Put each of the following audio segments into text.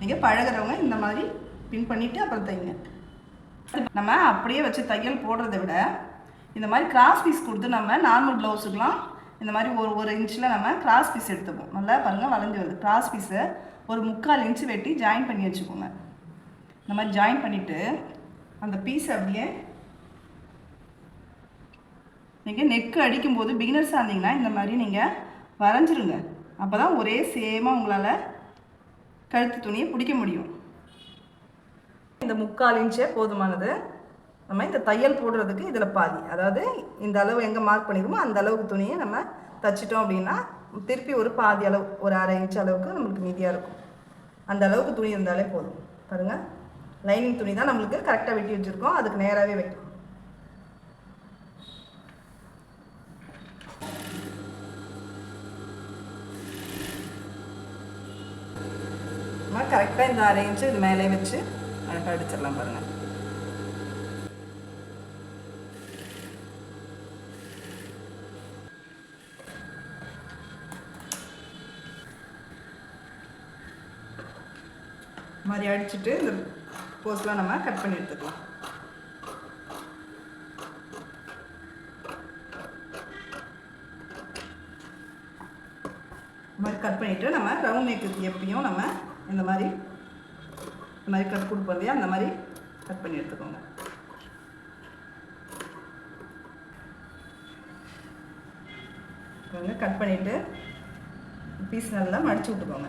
நீங்கள் பழகிறவங்க இந்த மாதிரி பின் பண்ணிவிட்டு அப்புறம் தைங்க. நம்ம அப்படியே வச்சு தையல் போடுறத விட இந்த மாதிரி கிராஸ் பீஸ் கொடுத்து நம்ம நார்மல் ப்ளவுஸுக்கெலாம் இந்த மாதிரி ஒரு இன்ச்சில் நம்ம கிராஸ் பீஸ் எடுத்துப்போம். நல்லா பாருங்கள் வளைஞ்சி வருது. கிராஸ் பீஸை ஒரு 3/4 இன்ச்சு வெட்டி ஜாயின் பண்ணி வச்சுக்கோங்க. இந்த மாதிரி ஜாயின் பண்ணிவிட்டு அந்த பீஸை அப்படியே நீங்கள் நெக்கு அடிக்கும்போது பிகினர்ஸாக இருந்தீங்கன்னா இந்த மாதிரி நீங்கள் வரைஞ்சிருங்க. அப்போ தான் ஒரே சேமாக உங்களால் கழுத்து துணியை பிடிக்க முடியும். இந்த 3/4 இன்ச்சே போதுமானது. நம்ம இந்த தையல் போடுறதுக்கு இதில் பாதி, அதாவது இந்த அளவு எங்கே மார்க் பண்ணிக்கிறோமோ அந்த அளவுக்கு துணியை நம்ம தைச்சிட்டோம் அப்படின்னா திருப்பி ஒரு பாதி அளவு, ஒரு 1/2 இன்ச் அளவுக்கு நம்மளுக்கு மீதியாக இருக்கும். அந்த அளவுக்கு துணி இருந்தாலே போதும். பாருங்கள், லைனிங் துணி தான் நம்மளுக்கு கரெக்டாக வெட்டி வச்சுருக்கோம், அதுக்கு நேராகவே வைக்கணும். நம்ம கரெக்டாக இந்த 1/2 இன்ச்சு இது மேலே வச்சு அழகாக அடிச்சிடலாம். பாருங்கள், மாதிரி அடிச்சுட்டு இந்த போஸ்ட்லாம் நம்ம கட் பண்ணி எடுத்துக்கலாம். இந்த மாதிரி கட் பண்ணிவிட்டு நம்ம ரவுண்ட் நெக்கு எப்படியும் நம்ம இந்த மாதிரி கட் கொடுப்போம் இல்லையா, அந்த மாதிரி கட் பண்ணி எடுத்துக்கோங்க. கட் பண்ணிவிட்டு பீஸ் நல்லா மடித்து விட்டுக்கோங்க.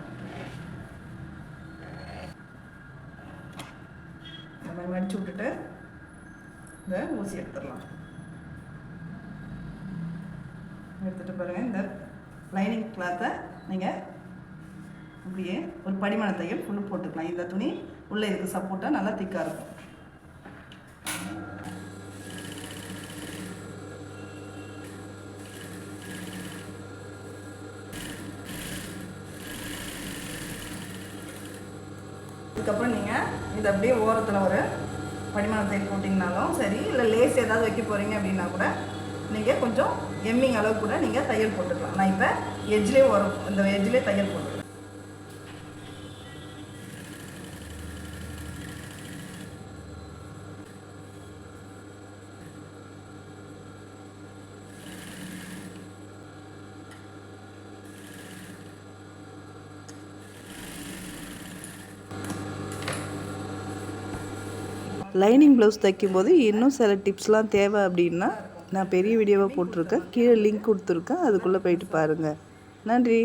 இந்த மாதிரி மடித்து விட்டுட்டு இந்த ஊசி எடுத்துடலாம். எடுத்துகிட்டு பாருங்கள், இந்த லைனிங் கிளாத்தை நீங்கள் அப்படியே ஒரு படிமான தையல் ஃபுல்லு போட்டுக்கலாம். இந்த துணி உள்ளே இதுக்கு சப்போர்ட்டாக நல்லா திக்காக இருக்கும். இதுக்கப்புறம் நீங்கள் இது அப்படியே ஓரத்தில் ஒரு படிமான தையல் போட்டிங்கனாலும் சரி, இல்லை லேஸ் ஏதாவது வைக்க போகிறீங்க அப்படின்னா கூட நீங்கள் கொஞ்சம் எம்மிங் அளவு கூட நீங்கள் தையல் போட்டுக்கலாம். நான் இப்போ எஜ்ஜிலே வரும், இந்த எஜ்ஜிலே தையல் போட்டுக்கலாம். லைனிங் ப்ளவுஸ் தைக்கும்போது இன்னும் சில டிப்ஸ்லாம் தேவை அப்படின்னா நான் பெரிய வீடியோவாக போட்டிருக்கேன், கீழே லிங்க் கொடுத்துருக்கேன், அதுக்குள்ளே போயிட்டு பாருங்கள். நன்றி.